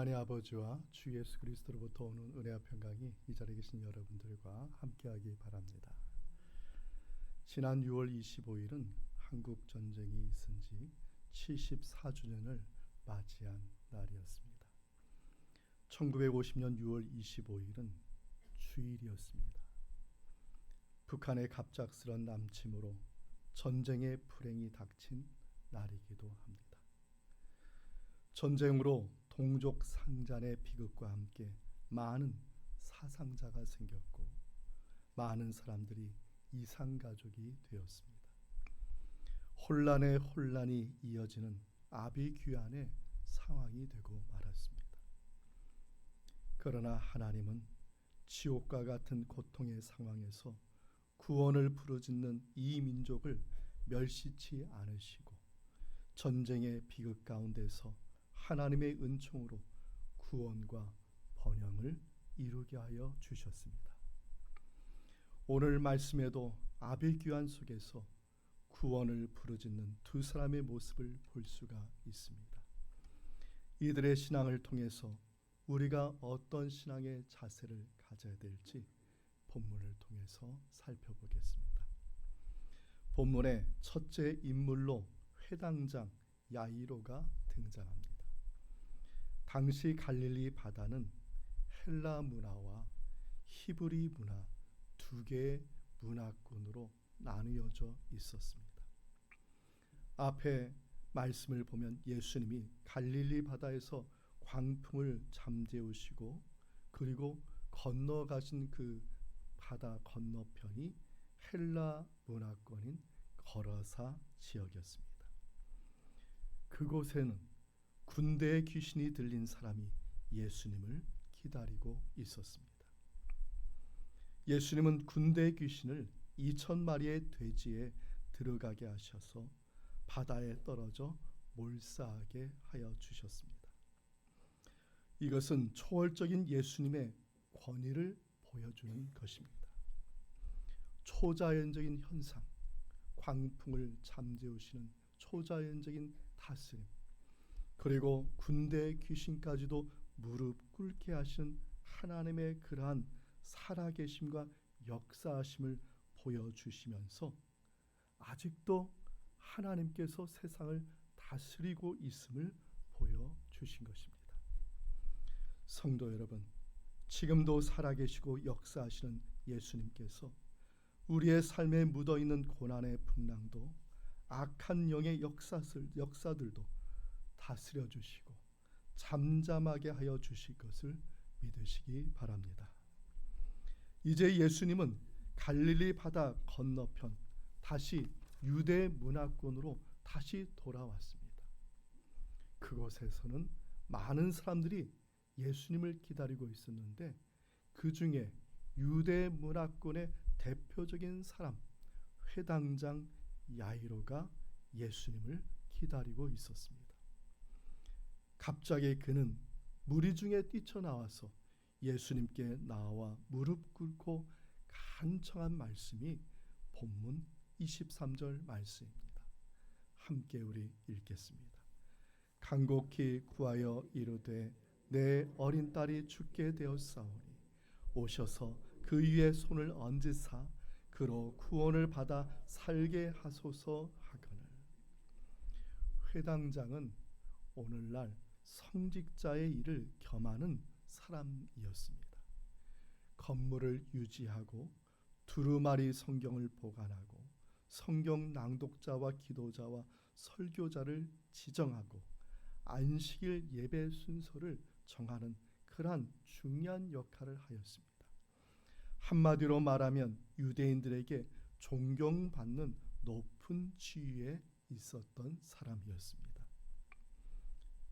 하나님 아버지와 주 예수 그리스도로부터 오는 은혜와 평강이 이 자리에 계신 여러분들과 함께하기 바랍니다. 지난 6월 25일은 한국 전쟁이 있은 지 74주년을 맞이한 날이었습니다. 1950년 6월 25일은 주일이었습니다. 북한의 갑작스런 남침으로 전쟁의 불행이 닥친 날이기도 합니다. 전쟁으로 동족 상잔의 비극과 함께 많은 사상자가 생겼고 많은 사람들이 이산가족이 되었습니다. 혼란의 혼란이 이어지는 아비규환의 상황이 되고 말았습니다. 그러나 하나님은 지옥과 같은 고통의 상황에서 구원을 부르짖는 이 민족을 멸시치 않으시고 전쟁의 비극 가운데서 하나님의 은총으로 구원과 번영을 이루게 하여 주셨습니다. 오늘 말씀에도 아비규환 속에서 구원을 부르짖는 두 사람의 모습을 볼 수가 있습니다. 이들의 신앙을 통해서 우리가 어떤 신앙의 자세를 가져야 될지 본문을 통해서 살펴보겠습니다. 본문의 첫째 인물로 회당장 야이로가 등장합니다. 당시 갈릴리 바다는 헬라 문화와 히브리 문화 두 개의 문화권으로 나누어져 있었습니다. 앞에 말씀을 보면 예수님이 갈릴리 바다에서 광풍을 잠재우시고 그리고 건너가신 그 바다 건너편이 헬라 문화권인 거라사 지역이었습니다. 그곳에는 군대의 귀신이 들린 사람이 예수님을 기다리고 있었습니다. 예수님은 군대의 귀신을 2,000마리의 돼지에 들어가게 하셔서 바다에 떨어져 몰사하게 하여 주셨습니다. 이것은 초월적인 예수님의 권위를 보여주는 것입니다. 초자연적인 현상, 광풍을 잠재우시는 초자연적인 다스림, 그리고 군대의 귀신까지도 무릎 꿇게 하시는 하나님의 그러한 살아계심과 역사하심을 보여주시면서 아직도 하나님께서 세상을 다스리고 있음을 보여주신 것입니다. 성도 여러분, 지금도 살아계시고 역사하시는 예수님께서 우리의 삶에 묻어있는 고난의 풍랑도 악한 영의 역사들도 다스려 주시고 잠잠하게 하여 주실 것을 믿으시기 바랍니다. 이제 예수님은 갈릴리 바다 건너편 다시 유대 문화권으로 다시 돌아왔습니다. 그곳에서는 많은 사람들이 예수님을 기다리고 있었는데 그 중에 유대 문화권의 대표적인 사람 회당장 야이로가 예수님을 기다리고 있었습니다. 갑자기 그는 무리 중에 뛰쳐나와서 예수님께 나와 무릎 꿇고 간청한 말씀이 본문 23절 말씀입니다. 함께 우리 읽겠습니다. 간곡히 구하여 이르되 내 어린 딸이 죽게 되었사오니 오셔서 그 위에 손을 얹으사 그로 구원을 받아 살게 하소서 하거늘. 회당장은 오늘날 성직자의 일을 겸하는 사람이었습니다. 건물을 유지하고 두루마리 성경을 보관하고 성경 낭독자와 기도자와 설교자를 지정하고 안식일 예배 순서를 정하는 그러한 중요한 역할을 하였습니다. 한마디로 말하면 유대인들에게 존경받는 높은 지위에 있었던 사람이었습니다.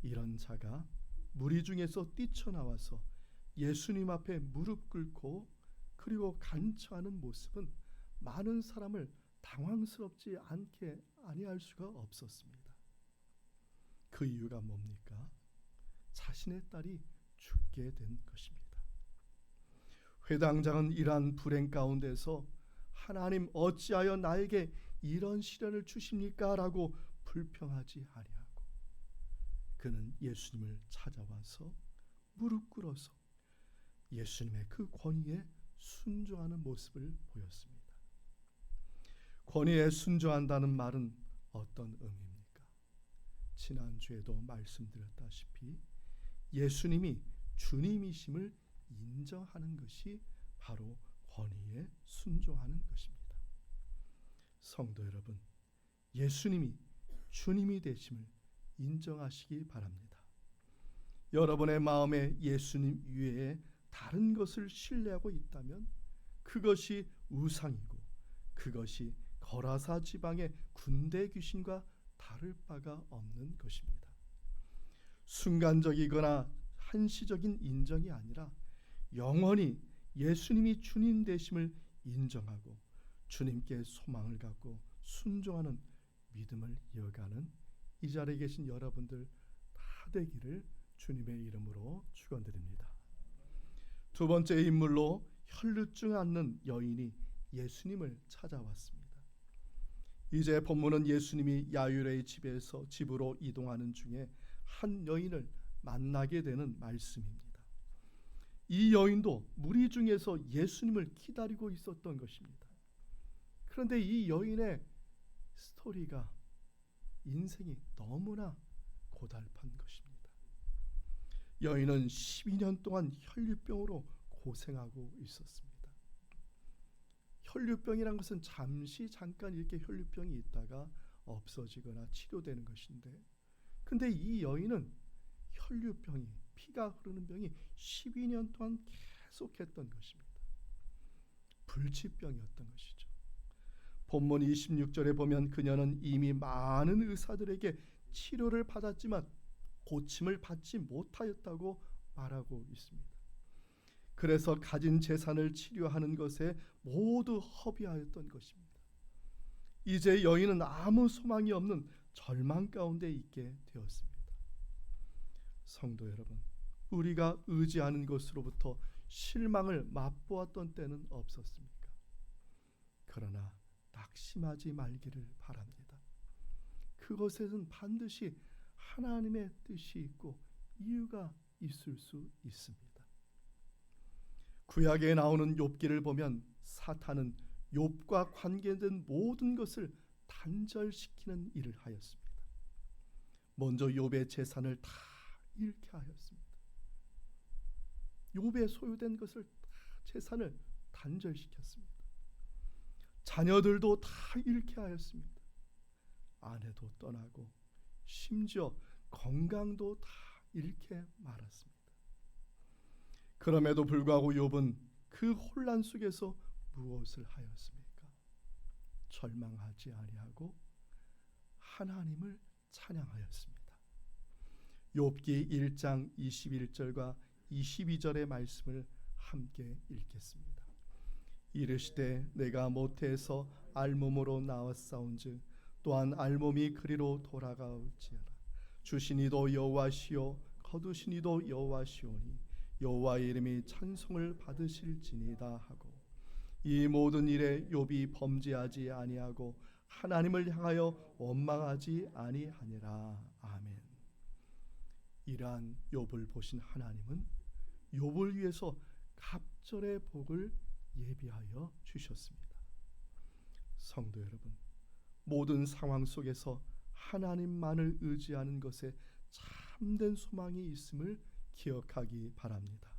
이런 자가 무리 중에서 뛰쳐나와서 예수님 앞에 무릎 꿇고 그리고 간청하는 모습은 많은 사람을 당황스럽지 않게 아니할 수가 없었습니다. 그 이유가 뭡니까? 자신의 딸이 죽게 된 것입니다. 회당장은 이러한 불행 가운데서 하나님 어찌하여 나에게 이런 시련을 주십니까? 라고 불평하지 아니하고 그는 예수님을 찾아와서 무릎 꿇어서 예수님의 그 권위에 순종하는 모습을 보였습니다. 권위에 순종한다는 말은 어떤 의미입니까? 지난주에도 말씀드렸다시피 예수님이 주님이심을 인정하는 것이 바로 권위에 순종하는 것입니다. 성도 여러분, 예수님이 주님이 되심을 인정하시기 바랍니다. 여러분의 마음에 예수님 외에 다른 것을 신뢰하고 있다면 그것이 우상이고 그것이 거라사 지방의 군대 귀신과 다를 바가 없는 것입니다. 순간적이거나 한시적인 인정이 아니라 영원히 예수님이 주님 되심을 인정하고 주님께 소망을 갖고 순종하는 믿음을 이어가는 이 자리에 계신 여러분들 다 되기를 주님의 이름으로 축원드립니다. 두 번째 인물로 혈루증 앓는 여인이 예수님을 찾아왔습니다. 이제 본문은 예수님이 야유레의 집으로 이동하는 중에 한 여인을 만나게 되는 말씀입니다. 이 여인도 무리 중에서 예수님을 기다리고 있었던 것입니다. 그런데 이 여인의 스토리가 인생이 너무나 고달픈 것입니다. 여인은 12년 동안 혈류병으로 고생하고 있었습니다. 혈류병이란 것은 잠깐 이렇게 혈류병이 있다가 없어지거나 치료되는 것인데, 근데 이 여인은 혈류병이, 피가 흐르는 병이 12년 동안 계속했던 것입니다. 불치병이었던 것이죠. 본문 26절에 보면 그녀는 이미 많은 의사들에게 치료를 받았지만 고침을 받지 못하였다고 말하고 있습니다. 그래서 가진 재산을 치료하는 것에 모두 허비하였던 것입니다. 이제 여인은 아무 소망이 없는 절망 가운데 있게 되었습니다. 성도 여러분, 우리가 의지하는 것으로부터 실망을 맛보았던 때는 없었습니까? 그러나 낙심하지 말기를 바랍니다. 그것에는 반드시 하나님의 뜻이 있고 이유가 있을 수 있습니다. 구약에 나오는 욥기를 보면 사탄은 욥과 관계된 모든 것을 단절시키는 일을 하였습니다. 먼저 욥의 재산을 다 잃게 하였습니다. 욥의 소유된 것을 다 재산을 단절시켰습니다. 자녀들도 다 잃게 하였습니다. 아내도 떠나고 심지어 건강도 다 잃게 말았습니다. 그럼에도 불구하고 욥은 그 혼란 속에서 무엇을 하였습니까? 절망하지 아니하고 하나님을 찬양하였습니다. 욥기 1장 21절과 22절의 말씀을 함께 읽겠습니다. 이르시되 내가 모태에서 알몸으로 나왔사온즉 또한 알몸이 그리로 돌아가올지어다. 주시니도 여호와시요 거두시니도 여호와시오니 여호와의 이름이 찬송을 받으실지니이다 하고 이 모든 일에 욥이 범죄하지 아니하고 하나님을 향하여 원망하지 아니하니라. 아멘. 이러한 욥을 보신 하나님은 욥을 위해서 갑절의 복을 예비하여 주셨습니다. 성도 여러분, 모든 상황 속에서 하나님만을 의지하는 것에 참된 소망이 있음을 기억하기 바랍니다.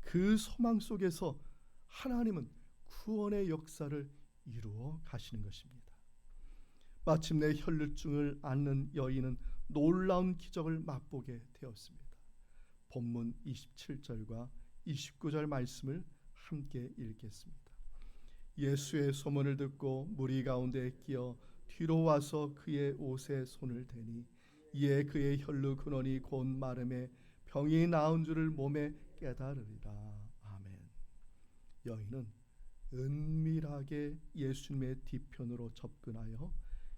그 소망 속에서 하나님은 구원의 역사를 이루어 가시는 것입니다. 마침내 혈루증을 앓는 여인은 놀라운 기적을 맛보게 되었습니다. 본문 27절과 29절 말씀을 함께 읽겠습니다. 예수의 소문을 듣고 무리 가운데 끼어 뒤로 와서 그의 옷에 손을 대니 이에 그의 혈루 근원이 곧 마름에 병이 나은 줄을 몸에 깨달으리라. 아멘. 여인은 은밀하게 예수님의 뒤편으로 접근하여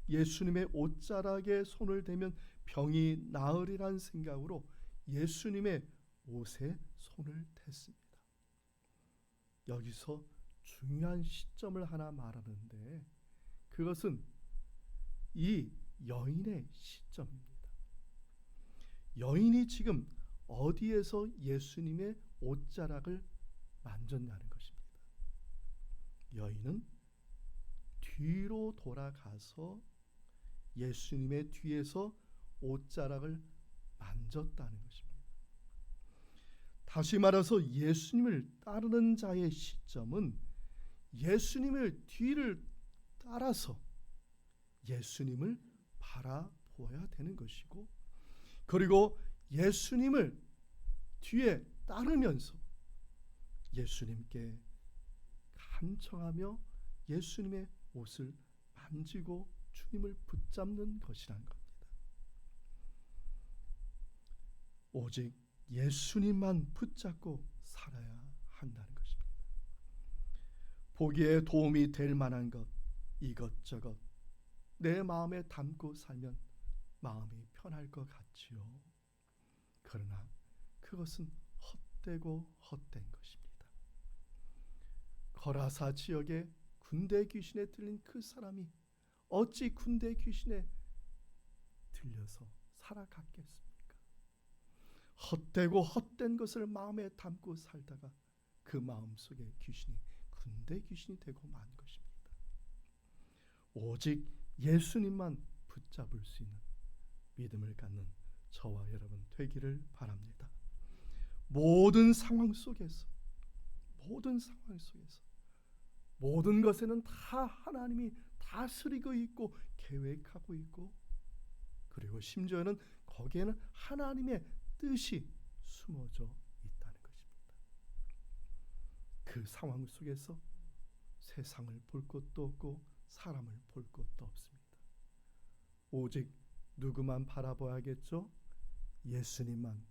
예수님의 옷자락에 손을 대면 병이 나으리란 생각으로 예수님의 옷에 손을 댔습니다. 여기서 중요한 시점을 하나 말하는데 그것은 이 여인의 시점입니다. 여인이 지금 어디에서 예수님의 옷자락을 만졌냐는 것입니다. 여인은 뒤로 돌아가서 예수님의 뒤에서 옷자락을 만졌다는 것입니다. 다시 말해서 예수님을 따르는 자의 시점은 예수님의 뒤를 따라서 예수님을 바라보아야 되는 것이고, 그리고 예수님을 뒤에 따르면서 예수님께 간청하며 예수님의 옷을 만지고 주님을 붙잡는 것이란 겁니다. 오직 예수님만 붙잡고 살아야 한다는 것입니다. 보기에 도움이 될 만한 것 이것저것 내 마음에 담고 살면 마음이 편할 것 같지요. 그러나 그것은 헛되고 헛된 것입니다. 거라사 지역에 군대 귀신에 들린 그 사람이 어찌 군대 귀신에 들려서 살아갔겠습니까? 헛되고 헛된 것을 마음에 담고 살다가 그 마음속에 귀신이 군대 귀신이 되고 만 것입니다. 오직 예수님만 붙잡을 수 있는 믿음을 갖는 저와 여러분 되기를 바랍니다. 모든 상황 속에서 모든 것에는 다 하나님이 다스리고 있고 계획하고 있고, 그리고 심지어는 거기에는 하나님의 뜻이 숨어져 있다는 것입니다. 그 상황 속에서 세상을 볼 것도 없고 사람을 볼 것도 없습니다. 오직 누구만 바라봐야겠죠? 예수님만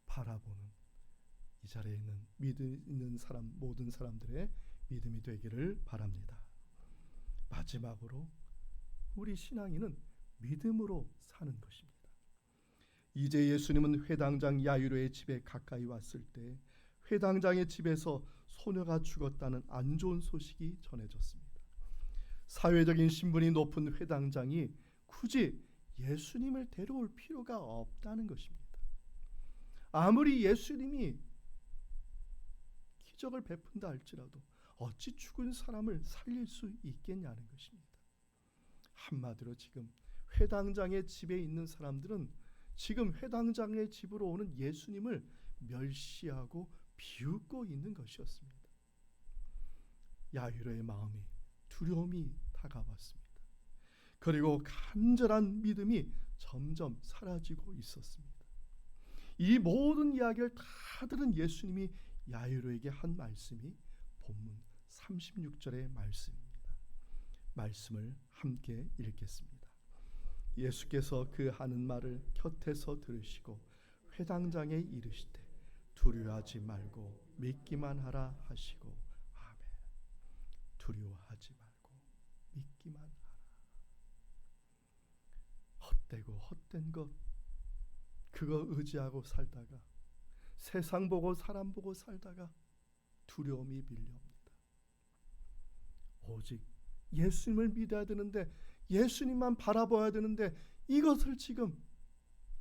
바라보는 이 자리에 있는 믿음 있는 사람, 모든 사람들의 믿음이 되기를 바랍니다. 마지막으로 우리 신앙인은 믿음으로 사는 것입니다. 이제 예수님은 회당장 야이로의 집에 가까이 왔을 때 회당장의 집에서 소녀가 죽었다는 안 좋은 소식이 전해졌습니다. 사회적인 신분이 높은 회당장이 굳이 예수님을 데려올 필요가 없다는 것입니다. 아무리 예수님이 기적을 베푼다 할지라도 어찌 죽은 사람을 살릴 수 있겠냐는 것입니다. 한마디로 지금 회당장의 집에 있는 사람들은 지금 회당장의 집으로 오는 예수님을 멸시하고 비웃고 있는 것이었습니다. 야이로의 마음이 두려움이 다가왔습니다. 그리고 간절한 믿음이 점점 사라지고 있었습니다. 이 모든 이야기를 다 들은 예수님이 야이로에게 한 말씀이 본문 36절의 말씀입니다. 말씀을 함께 읽겠습니다. 예수께서 그 하는 말을 곁에서 들으시고 회당장에 이르시되 두려워하지 말고 믿기만 하라 하시고 아멘. 두려워하지 말고 믿기만 하라. 헛되고 헛된 것 그거 의지하고 살다가 세상 보고 사람 보고 살다가 두려움이 밀려옵니다. 오직 예수님을 믿어야 되는데 예수님만 바라봐야 되는데 이것을 지금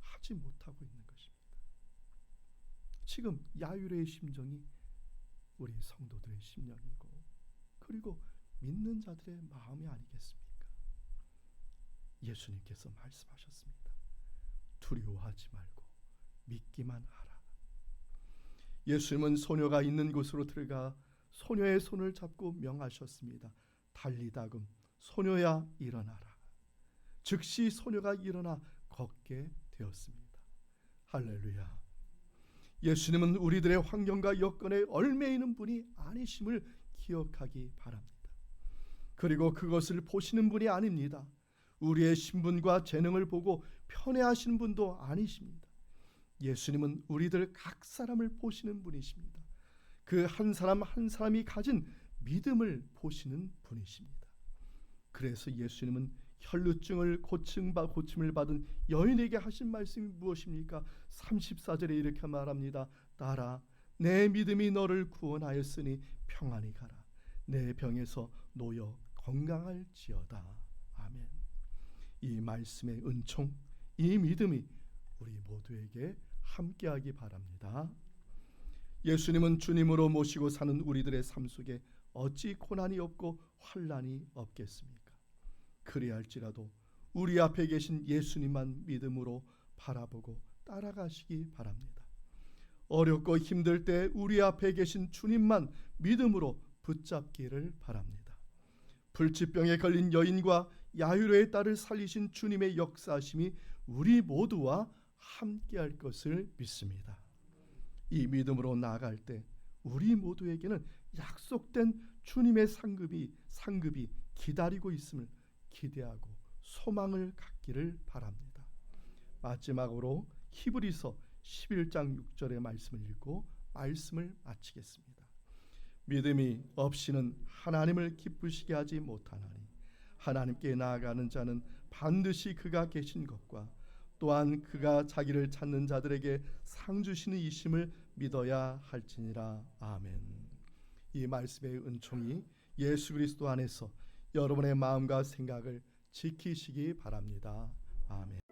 하지 못하고 있는 것입니다. 지금 야유레의 심정이 우리 성도들의 심령이고 그리고 믿는 자들의 마음이 아니겠습니까? 예수님께서 말씀하셨습니다. 두려워하지 말고 믿기만 하라. 예수님은 소녀가 있는 곳으로 들어가 소녀의 손을 잡고 명하셨습니다. 달리다금 소녀야 일어나라. 즉시 소녀가 일어나 걷게 되었습니다. 할렐루야. 예수님은 우리들의 환경과 여건에 얽매이는 분이 아니심을 기억하기 바랍니다. 그리고 그것을 보시는 분이 아닙니다. 우리의 신분과 재능을 보고 편애하시는 분도 아니십니다. 예수님은 우리들 각 사람을 보시는 분이십니다. 그 한 사람 한 사람이 가진 믿음을 보시는 분이십니다. 그래서 예수님은 혈루증을 고침을 받은 여인에게 하신 말씀이 무엇입니까? 34절에 이렇게 말합니다. 딸아, 내 믿음이 너를 구원하였으니 평안히 가라. 내 병에서 놓여 건강할지어다. 아멘. 이 말씀의 은총, 이 믿음이 우리 모두에게 함께하기 바랍니다. 예수님은 주님으로 모시고 사는 우리들의 삶 속에 어찌 고난이 없고 환난이 없겠습니까? 그래야 할지라도 우리 앞에 계신 예수님만 믿음으로 바라보고 따라가시기 바랍니다. 어렵고 힘들 때 우리 앞에 계신 주님만 믿음으로 붙잡기를 바랍니다. 불치병에 걸린 여인과 야이로의 딸을 살리신 주님의 역사하심이 우리 모두와 함께할 것을 믿습니다. 이 믿음으로 나아갈 때 우리 모두에게는 약속된 주님의 상급이 기다리고 있음을 기대하고 소망을 갖기를 바랍니다. 마지막으로 히브리서 11장 6절의 말씀을 읽고 말씀을 마치겠습니다. 믿음이 없이는 하나님을 기쁘시게 하지 못하나니 하나님께 나아가는 자는 반드시 그가 계신 것과 또한 그가 자기를 찾는 자들에게 상 주시는 이심을 믿어야 할지니라. 아멘. 이 말씀의 은총이 예수 그리스도 안에서 여러분의 마음과 생각을 지키시기 바랍니다. 아멘.